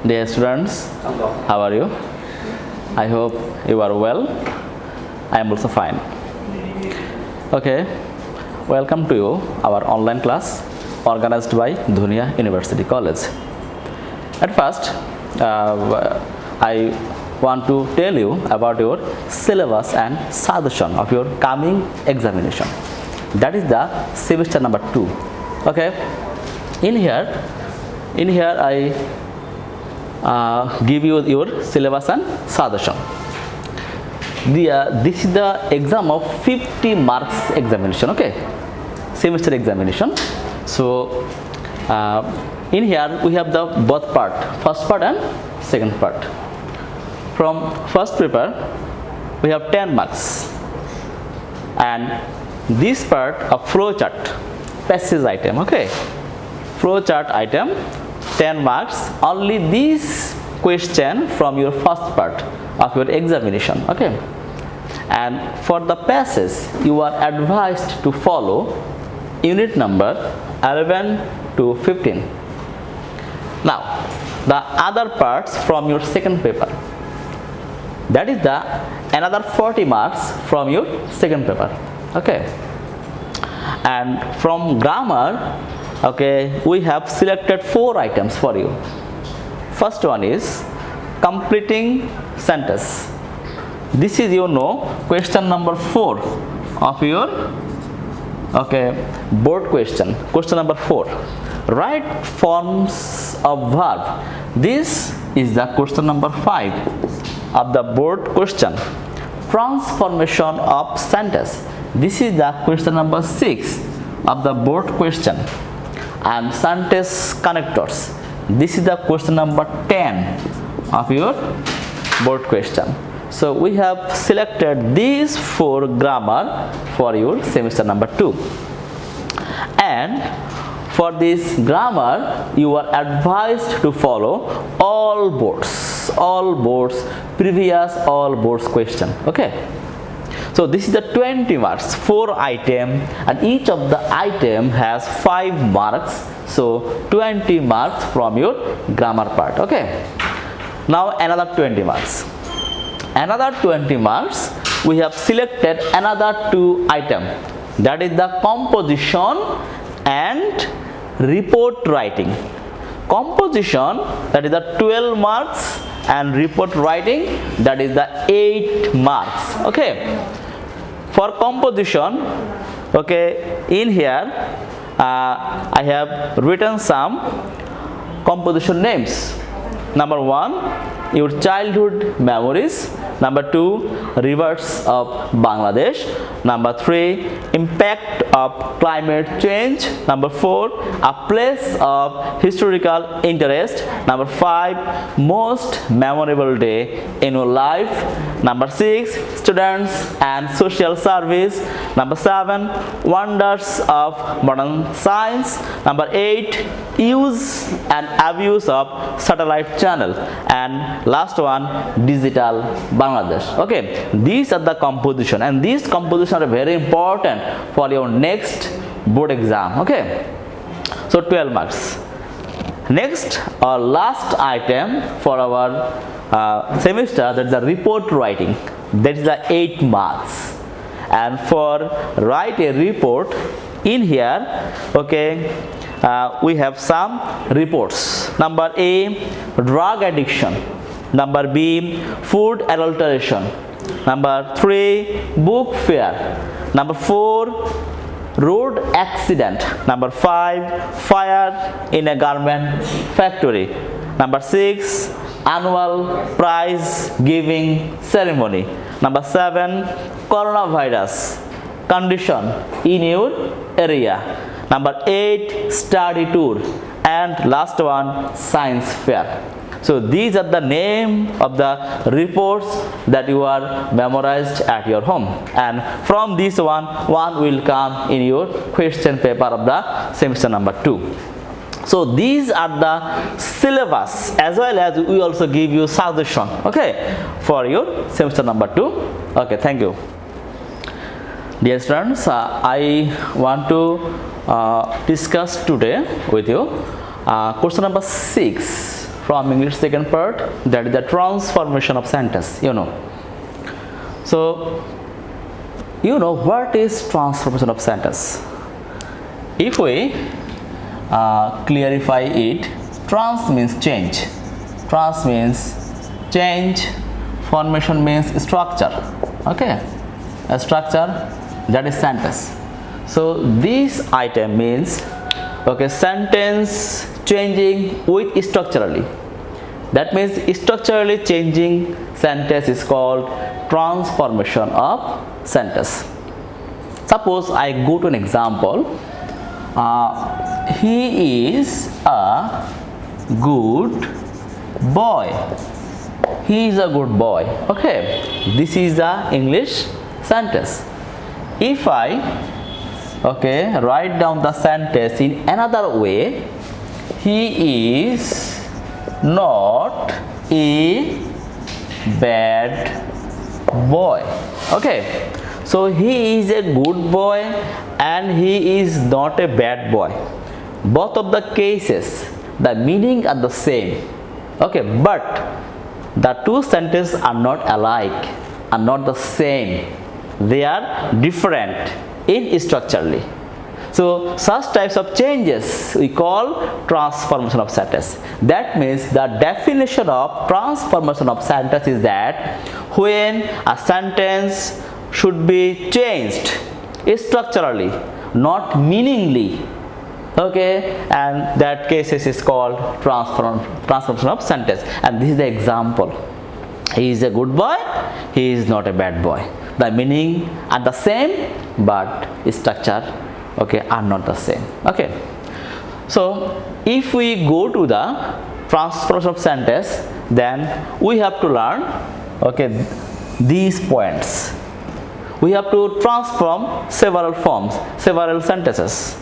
Dear students, how are you? I hope you are well. I am also fine. Okay, welcome to you, our online class organized by Dhunia University College. At first, I want to tell you about your syllabus and suggestion of your coming examination. That is the semester number 2. Okay, in here I give you your syllabus and suggestion. This is the exam of 50 marks examination. Okay, semester examination. So in here we have the both part, first part and second part. From first paper we have 10 marks, and this part of flow chart passage item. Okay, flow chart item 10 marks, only this question from your first part of your examination. Okay, and for the passage you are advised to follow unit number 11 to 15. Now the other parts from your second paper, that is the another 40 marks from your second paper. Okay, and from grammar, okay, we have selected 4 items for you. First one is completing sentence. This is question number 4 of your board question number 4. Write forms of verb. This is the question number 5 of the board question. Transformation of sentence. This is the question number 6 of the board question. And sentence connectors. This is the question number 10 of your board question. So we have selected these 4 grammar for your semester number 2. And for this grammar you are advised to follow all boards previous all boards question. Okay, so this is the 20 marks, 4 item, and each of the item has 5 marks, so 20 marks from your grammar part. Okay, now another 20 marks, we have selected another 2 item, that is the composition and report writing. Composition, that is the 12 marks, and report writing, that is the 8 marks. Okay, for composition, okay, in here I have written some composition names. Number 1, your childhood memories. Number 2, rivers of Bangladesh. Number 3, impact of climate change. Number 4, a place of historical interest. Number 5, most memorable day in your life. Number 6, students and social service. Number 7, wonders of modern science. Number 8, use and abuse of satellite channel. And last one, digital Bangladesh. Okay, these are the composition, and these composition are very important for your next board exam. Okay, so 12 marks. Next or last item for our semester, that is the report writing, that is the 8 marks. And for write a report, in here, okay, we have some reports. Number A, drug addiction. Number B, food adulteration. Number 3, book fair. Number 4, road accident. Number 5, fire in a garment factory. Number 6, annual prize giving ceremony. Number 7, coronavirus condition in your area. Number 8, study tour. And last one, science fair. So these are the name of the reports that you are memorized at your home, and from this one will come in your question paper of the semester number 2. So these are the syllabus, as well as we also give you suggestion, okay, for your semester number 2. Okay, thank you. Dear students, I want to discuss today with you question number 6 from English second part, that is the transformation of sentence, you know. So you know what is transformation of sentence. If we clarify it, trans means change, trans means change, formation means structure, okay, a structure, that is sentence. So this item means, okay, sentence changing with structurally, that means structurally changing sentence is called transformation of sentence. Suppose I go to an example, he is a good boy, he is a good boy, okay, this is the English sentence. If I, okay, write down the sentence in another way, he is not a bad boy, okay. So he is a good boy and he is not a bad boy. Both of the cases, the meaning are the same, okay, but the two sentences are not alike, are not the same, they are different in structurally. So such types of changes we call transformation of sentence. That means the definition of transformation of sentence is that when a sentence should be changed structurally, not meaningly, okay, and that cases is called transformation of sentence. And this is the example: he is a good boy, he is not a bad boy. The meaning are the same, but structure, okay, are not the same, okay. So if we go to the transformation of sentence, then we have to learn, okay, these points. We have to transform several forms, several sentences.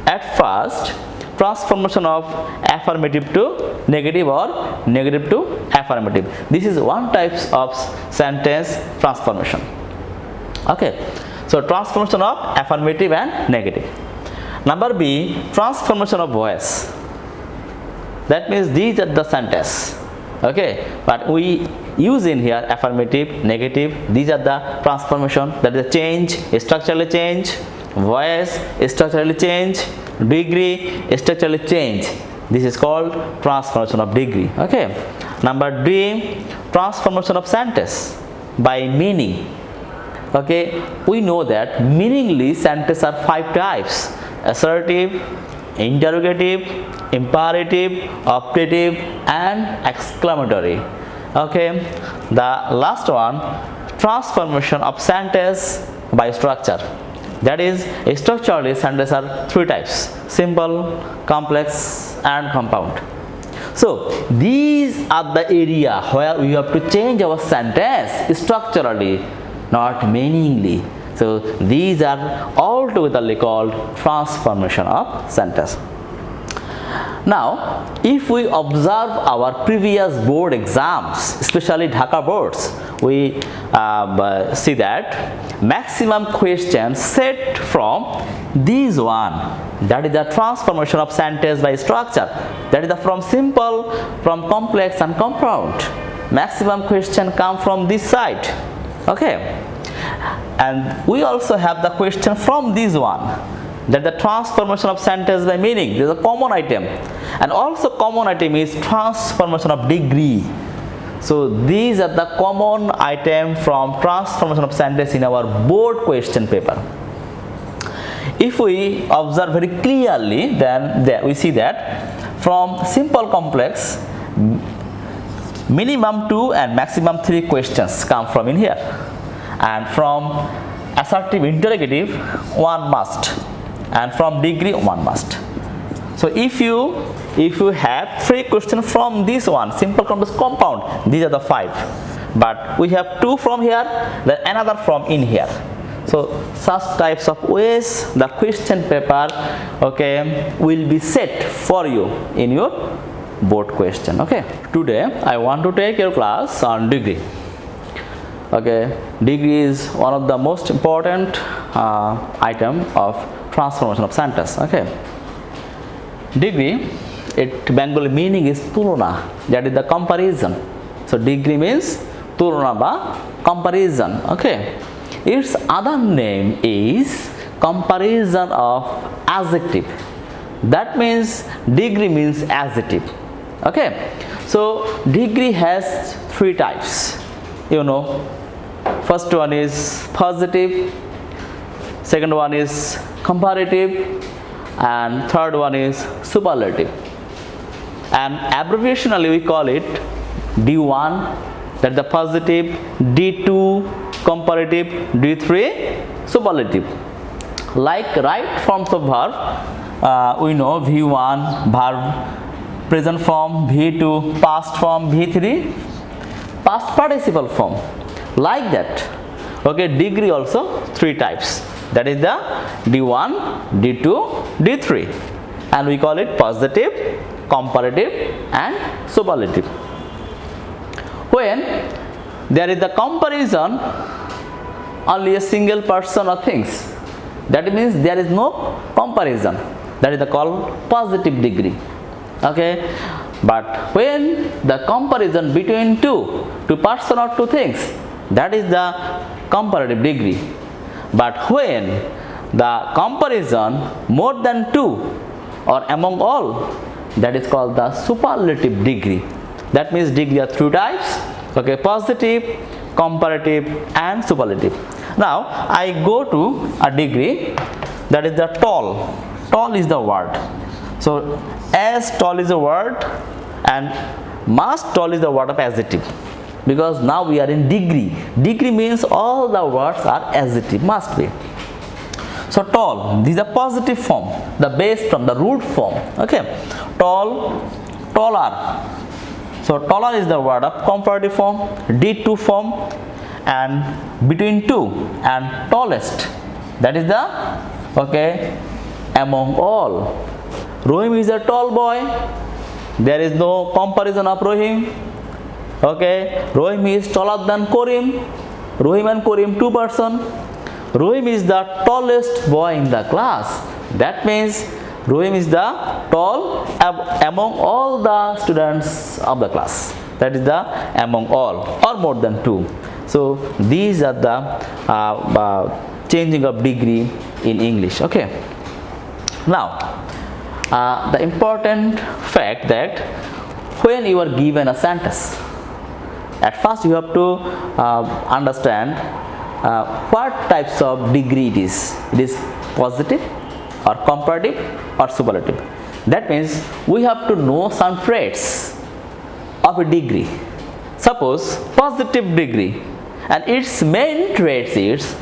At first, transformation of affirmative to negative or negative to affirmative. This is one type of sentence transformation, okay. So transformation of affirmative and negative. Number B, transformation of voice. That means these are the sentence, okay, but we use in here affirmative, negative. These are the transformation, that is a change, structurally change, voice, structurally change, degree, structurally change. This is called transformation of degree, okay. Number D, transformation of sentence by meaning, okay. We know that meaningless sentences are 5 types: assertive, interrogative, imperative, optative, and exclamatory, okay. The last one, transformation of sentence by structure. That is, structurally sentences are 3 types: simple, complex, and compound. So these are the area where we have to change our sentence structurally, not meaningly. So these are all together called transformation of sentence. Now, if we observe our previous board exams, especially Dhaka boards, we see that maximum questions set from this one, that is the transformation of sentence by structure, that is the from simple, from complex and compound. Maximum question come from this side, okay. And we also have the question from this one, that the transformation of sentence by meaning. This is a common item, and also common item is transformation of degree. So these are the common item from transformation of sentence in our board question paper. If we observe very clearly, then we see that from simple complex, minimum 2 and maximum 3 questions come from in here, and from assertive interrogative 1 must, and from degree 1 must. So if you have 3 questions from this one, simple, complex, compound, these are the 5, but we have 2 from here, then another from in here. So such types of ways the question paper, okay, will be set for you in your board question, okay. Today I want to take your class on degree, okay. Degree is one of the most important item of transformation of sentence, okay. Degree it Bengali meaning is tulona, that is the comparison. So degree means tulona ba comparison. Okay, its other name is comparison of adjective. That means degree means adjective. Okay, so degree has three types. You know, first one is positive, second one is comparative, and third one is superlative. And abbreviationally we call it D1, that the positive, D2 comparative, D3 superlative. Like right forms of verb, we know V1 verb present form, V2 past form, V3 past participle form, like that. Okay, degree also three types, that is the D1, D2, D3, and we call it positive, comparative and superlative. When there is the comparison only a single person or things, that means there is no comparison, that is the called positive degree. Okay, but when the comparison between two person or two things, that is the comparative degree. But when the comparison more than two or among all, that is called the superlative degree. That means degree are three types. Okay, positive, comparative and superlative. Now I go to a degree, that is the tall. Tall is the word. So as tall is the word and much tall is the word of adjective, because now we are in degree. Degree means all the words are adjective, must be. So tall, this is a positive form, the base from the root form. Okay, tall, taller. So taller is the word of comparative form, D2 form, and between two and tallest, that is the okay among all. Rohim is a tall boy, there is no comparison of Rohim. Okay, Rohim is taller than Korim. Rohim and Korim two person. Rohim is the tallest boy in the class. That means Rohim is the tall among all the students of the class. That is the among all or more than two. So these are the changing of degree in English. Okay. Now the important fact that when you are given a sentence, at first you have to understand what types of degree it is. It is positive or comparative or superlative. That means we have to know some traits of a degree. Suppose positive degree, and its main traits is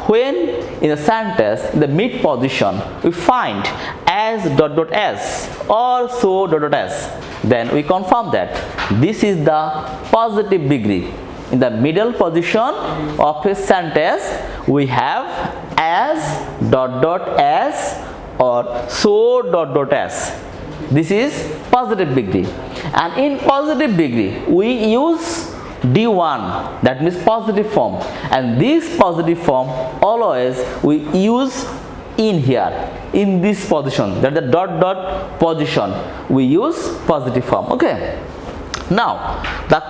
when in a sentence in the mid position we find as dot dot s or so dot dot s, then we confirm that this is the positive degree. In the middle position of a sentence we have as dot dot s or so dot dot s. This is positive degree, and in positive degree we use D1, that means positive form, and this positive form always we use in here, in this position, that is the dot dot position, we use positive form. Okay. Now the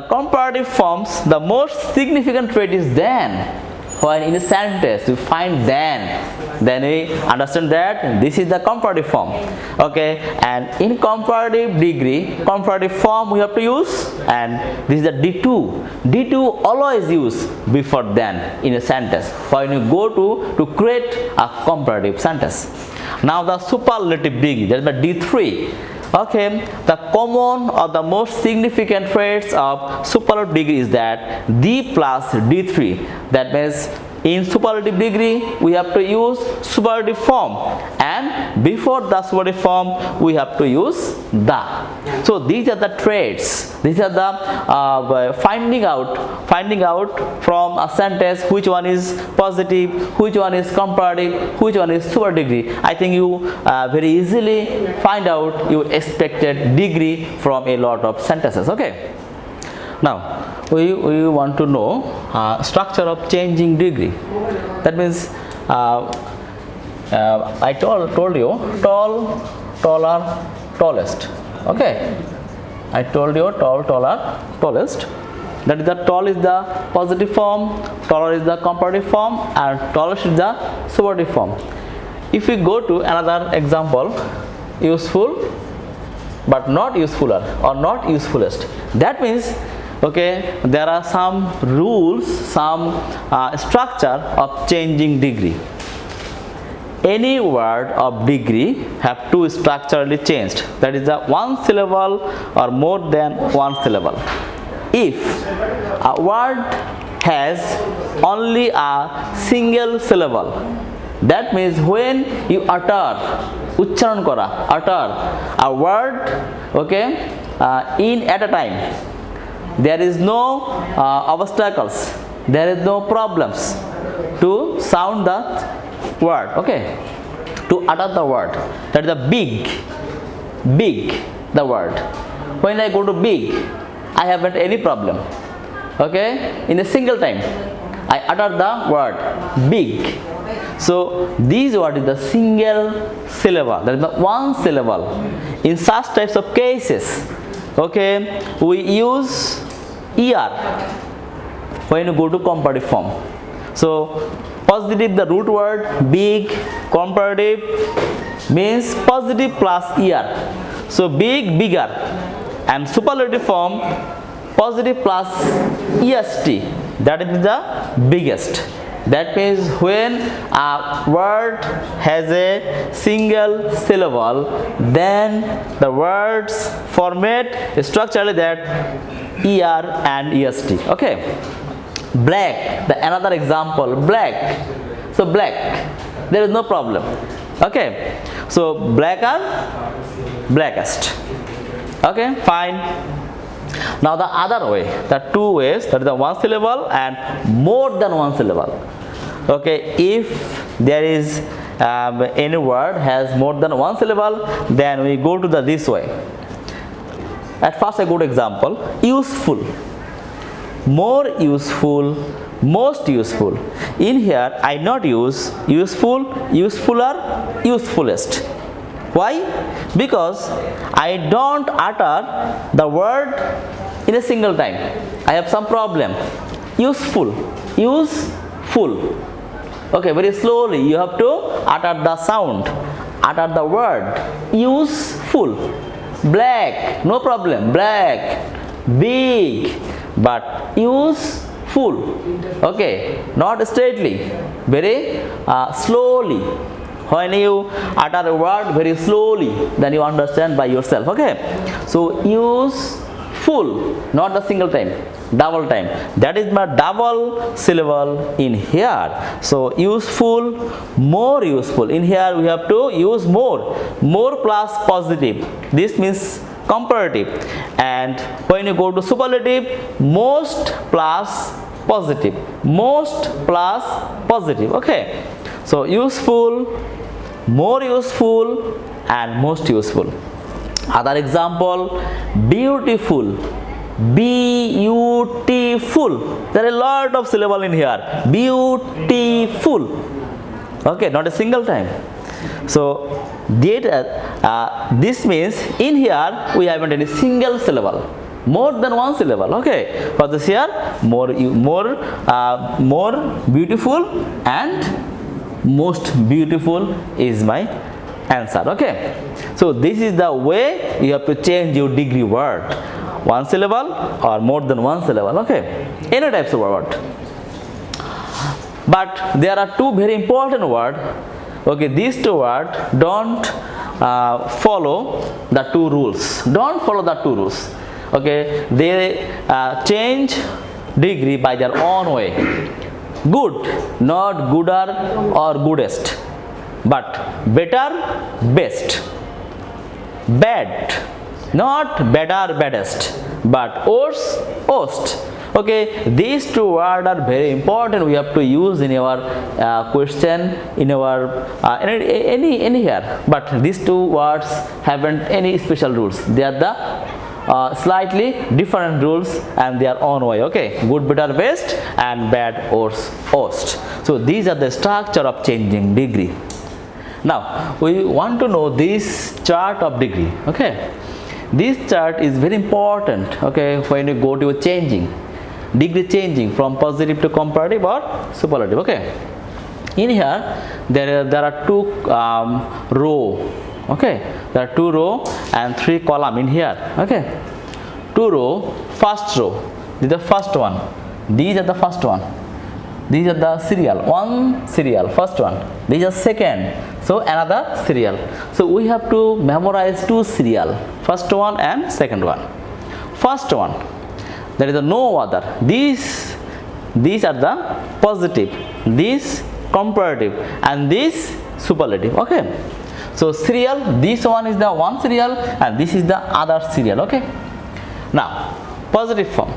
comparative forms, the most significant trait is then. When in a sentence we find then we understand that this is the comparative form. Okay, and in comparative degree, comparative form we have to use, and this is the D2 always use before then in a sentence when you go to create a comparative sentence. Now the superlative degree, that is the D3. Okay, the common or the most significant traits of superlative degree is that D plus D3. That means in superlative degree we have to use superlative form, and before the superlative form we have to use the. So these are the traits. These are the finding out from a sentence which one is positive, which one is comparative, which one is superlative degree. I think you very easily find out your expected degree from a lot of sentences. Okay. Now we want to know structure of changing degree. That means I told you tall, taller, tallest. Okay, I told you tall, taller, tallest. That is the tall is the positive form, taller is the comparative form, and tallest is the superlative form. If we go to another example, useful but not usefuler or not usefulest, that means okay, there are some rules, some structure of changing degree. Any word of degree have to structurally changed, that is the one syllable or more than one syllable. If a word has only a single syllable, that means when you utter, uchcharon kora, utter a word, okay, in at a time, there is no obstacles, there is no problems to sound the word, okay, to utter the word. That is the big, the word. When I go to big, I haven't any problem, okay, in a single time I utter the word big. So this word is the single syllable, that is the one syllable. In such types of cases, okay, we use er when you go to comparative form. So positive, the root word, big, comparative means positive plus er. So big, bigger, and superlative form positive plus est, that is the biggest. That means when a word has a single syllable, then the words format structurally that er and est. Okay, black, the another example, black. So black, there is no problem. Okay, so black are blackest. Okay, fine. Now the other way, the two ways, that is the one syllable and more than one syllable. Okay, if there is any word has more than one syllable, then we go to the this way. At first a good example, useful, more useful, most useful. In here I not use useful, usefuler, usefulest. Why? Because I don't utter the word in a single time. I have some problem. Useful, useful. Okay, very slowly you have to utter the sound, utter the word. Useful. Black, no problem. Black. Big, but useful. Okay, not straightly, very slowly. When you utter a word very slowly, then you understand by yourself. Okay, so useful, not a single time, double time. That is my double syllable in here. So useful, more useful. In here we have to use more plus positive. This means comparative. And when you go to superlative, most plus positive, most plus positive. Okay, so useful, more useful, and most useful. Other example, beautiful, beautiful. There are a lot of syllable in here. Beautiful. Okay, not a single time. So this means in here we haven't any single syllable, more than one syllable. Okay, for this here more beautiful and most beautiful is my answer. Okay, so this is the way you have to change your degree word, one syllable or more than one syllable. Okay, any types of word. But there are two very important words. Okay, these two words don't follow the two rules. Don't follow the two rules. Okay, they change degree by their own way. Good, not gooder or goodest, but better, best. Bad, not better, baddest, but worse, worst. Okay, these two words are very important. We have to use in our question, in our any here. But these two words haven't any special rules. They are the slightly different rules and their own way. Okay, good, better, best, and bad, worse, worst. So these are the structure of changing degree. Now we want to know this chart of degree. Okay, this chart is very important. Okay, when you go to changing degree, changing from positive to comparative or superlative. Okay, in here there are two row. Okay, there are 2 row and 3 column in here. Okay, 2 row, first row, this is the first one, these are the first one, these are the serial, one serial, first one, these are second, so another serial. So we have to memorize 2 serial, first one and second one. First one, there is no other, these are the positive, this comparative and this superlative. Okay, so serial, this one is the one serial and this is the other serial. Okay, now positive form,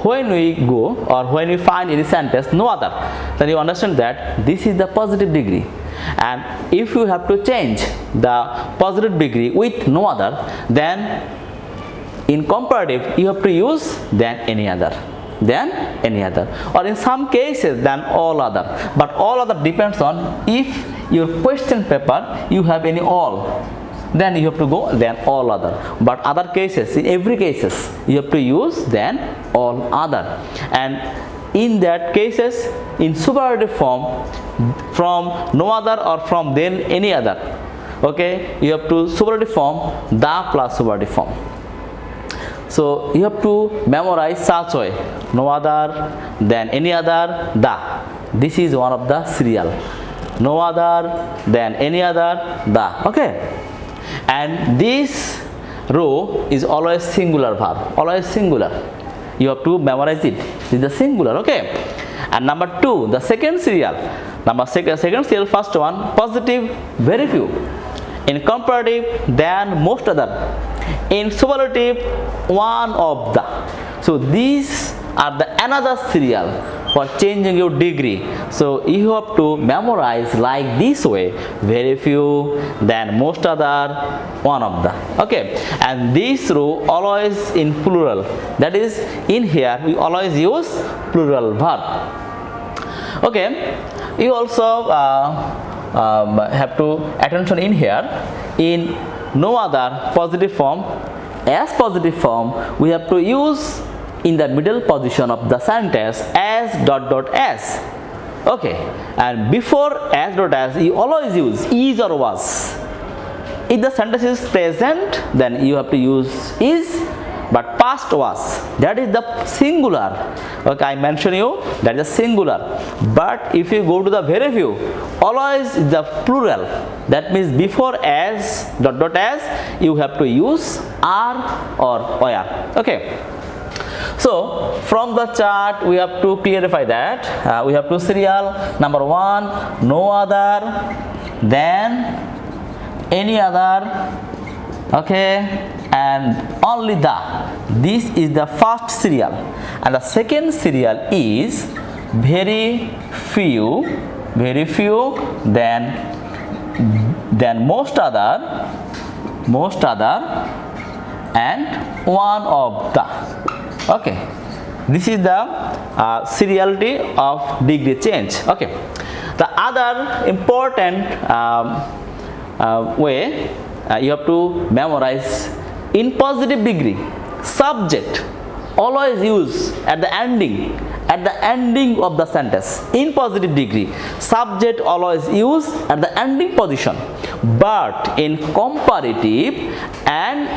when we go or when we find any sentence no other, then you understand that this is the positive degree, and if you have to change the positive degree with no other, then in comparative you have to use then any other, or in some cases then all other, but all other depends on if your question paper you have any all, then you have to go then all other, but other cases, in every cases you have to use then all other, and in that cases in superlative form, from no other or from then any other, okay, you have to superlative form the plus superlative form. So you have to memorize such way, no other, then any other, the. This is one of the serial. No other, then any other, the. Okay. And this row is always singular verb, always singular. You have to memorize it. This is the singular. Okay. And number 2, the second serial. Second serial, first one, positive, very few. In comparative, then most other. In superlative, one of the. So these are the another serial for changing your degree. So you have to memorize like this way, very few, then most other, one of the. Okay, and this row always in plural, that is in here we always use plural verb. Okay, you also have to attention in here, in no other positive form, as positive form we have to use in the middle position of the sentence as dot dot as. Okay, and before as dot as you always use is or was. If the sentence is present, then you have to use is, but past was, that is the singular. Okay, I mentioned you that is the singular, but if you go to the very few, always is the plural, that means before as dot dot as you have to use are or were. Okay, so from the chart we have to clarify that we have to serial. Number 1, no other, then any other, okay, and only the. This is the first serial, and the second serial is very few, then most other, and one of the. Okay, this is the seriality of degree change. Okay, the other important way you have to memorize, in positive degree, subject always use at the ending of the sentence. In positive degree, subject always use at the ending position, but in comparative and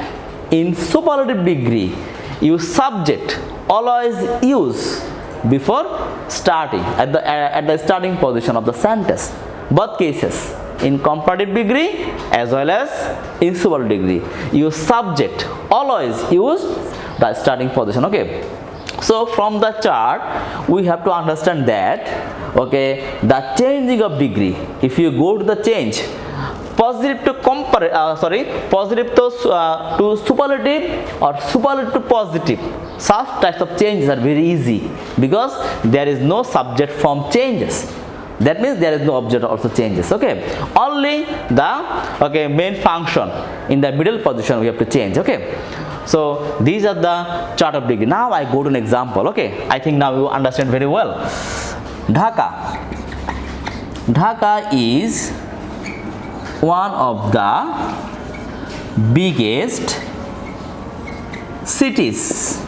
in superlative degree, you subject always use before starting, at the starting position of the sentence. Both cases, in comparative degree as well as in superlative degree, you subject always use the starting position. Okay, so from the chart we have to understand that, okay, the changing of degree, if you go to the change positive to positive to superlative or superlative to positive, such types of changes are very easy because there is no subject form changes. That means there is no object also changes. Okay, only the main function in the middle position we have to change. Okay, so these are the chart of degree. Now I go to an example. Okay, I think now you understand very well. Dhaka is one of the biggest cities.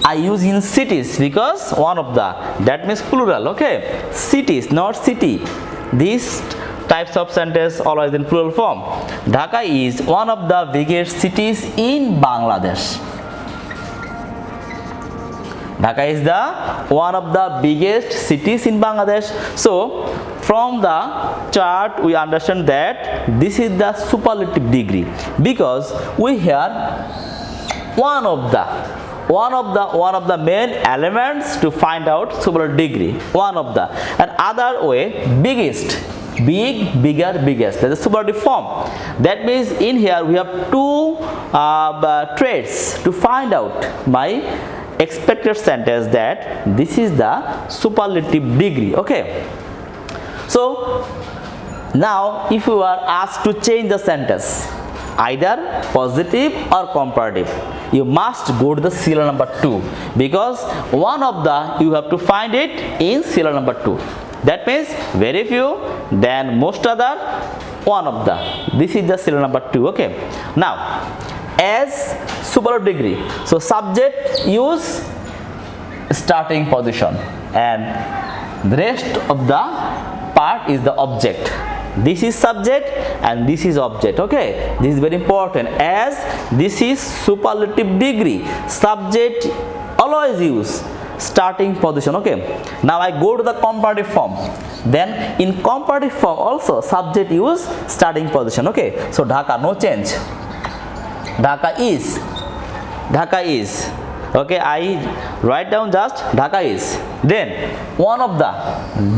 I use in cities because one of the, that means plural, okay? Cities, not city. These types of sentence always in plural form. Dhaka is one of the biggest cities in Bangladesh. Dhaka is the one of the biggest cities in Bangladesh. So from the chart we understand that this is the superlative degree because we have one of the main elements to find out superlative degree. One of the, and other way, biggest, big, bigger, biggest. That is superlative form. That means in here we have two traits to find out my expected sentence that this is the superlative degree. Okay. So now if you are asked to change the sentence, either positive or comparative, you must go to the serial number 2 because one of the you have to find it in serial number 2. That means very few, then most other, one of the. This is the serial number 2. Okay. Now as superlative degree, so subject use starting position and the rest of the part is the object. This is subject and this is object. Okay, this is very important as this is superlative degree. Subject always use starting position. Okay, now I go to the comparative form. Then in comparative form also subject use starting position. Okay, so Dhaka, no change. Dhaka is. Okay, I write down just Dhaka is. Then one of the,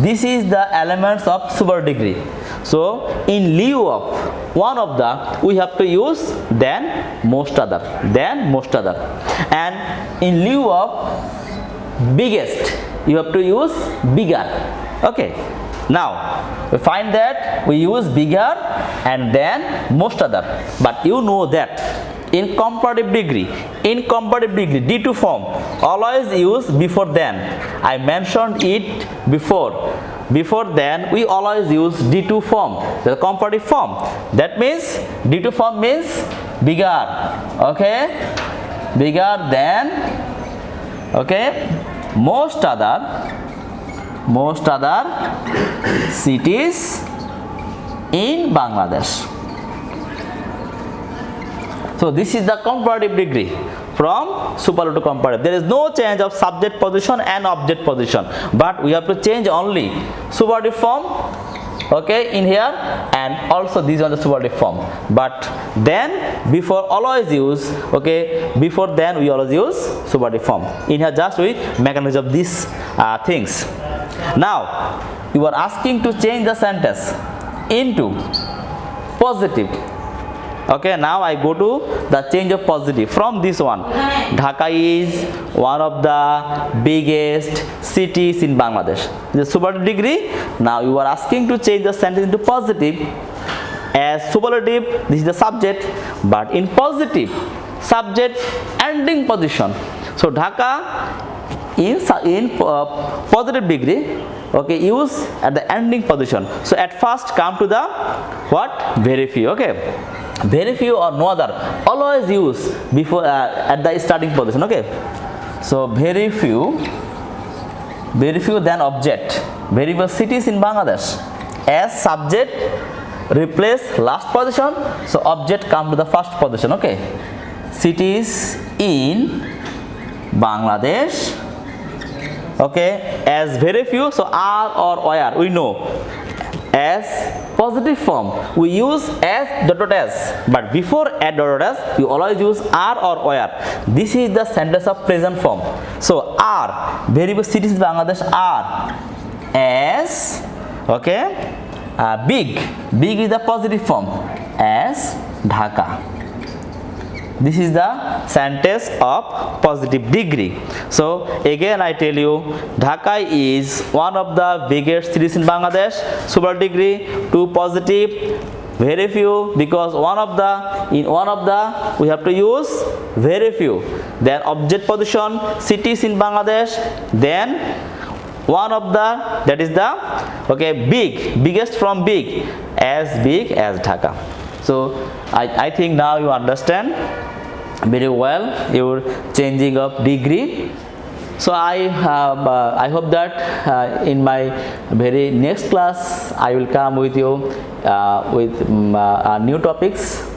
this is the elements of superlative degree. So in lieu of one of the we have to use then most other, and in lieu of biggest you have to use bigger. Okay, now we find that we use bigger and then most other, but you know that in comparative degree D2 form always use before then. I mentioned it before then we always use D2 form, the comparative form. That means D2 form means bigger. Okay, bigger than, okay, most other cities in Bangladesh. So this is the comparative degree from superlative to comparative. There is no change of subject position and object position, but we have to change only superlative form, okay, in here, and also these are the superlative form. But then before always use, okay, before then we always use superlative form. In here just we mechanism of these things. Now you are asking to change the sentence into positive. Okay, now I go to the change of positive from this one. Dhaka is one of the biggest cities in Bangladesh. The superlative degree. Now you are asking to change the sentence into positive. As superlative, this is the subject, but in positive, subject ending position. So Dhaka in positive degree, okay, use at the ending position. So at first come to the what? Very few. Okay, very few or no other, always use before at the starting position. Okay, so very few then object. Very few cities in Bangladesh. As subject replace last position, so object come to the first position. Okay, cities in Bangladesh. Okay, as very few, so are or where we know. As positive form we use as dot s, but before add dot s you always use are or where. This is the sentence of present form. So are, very few cities in Bangladesh are. As, okay, big is the positive form, as Dhaka. This is the sentence of positive degree. So again I tell you, Dhaka is one of the biggest cities in Bangladesh. Superlative degree to positive, very few, because in one of the we have to use very few. Then object position, cities in Bangladesh. Then one of the, that is the, okay, biggest from big as Dhaka. So I think now you understand very well your changing of degree. So I hope that in my very next class I will come with you with new topics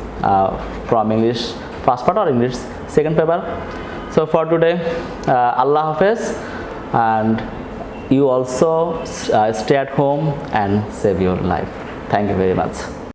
from English first part or English second paper. So for today, Allah Hafiz, and you also stay at home and save your life. Thank you very much.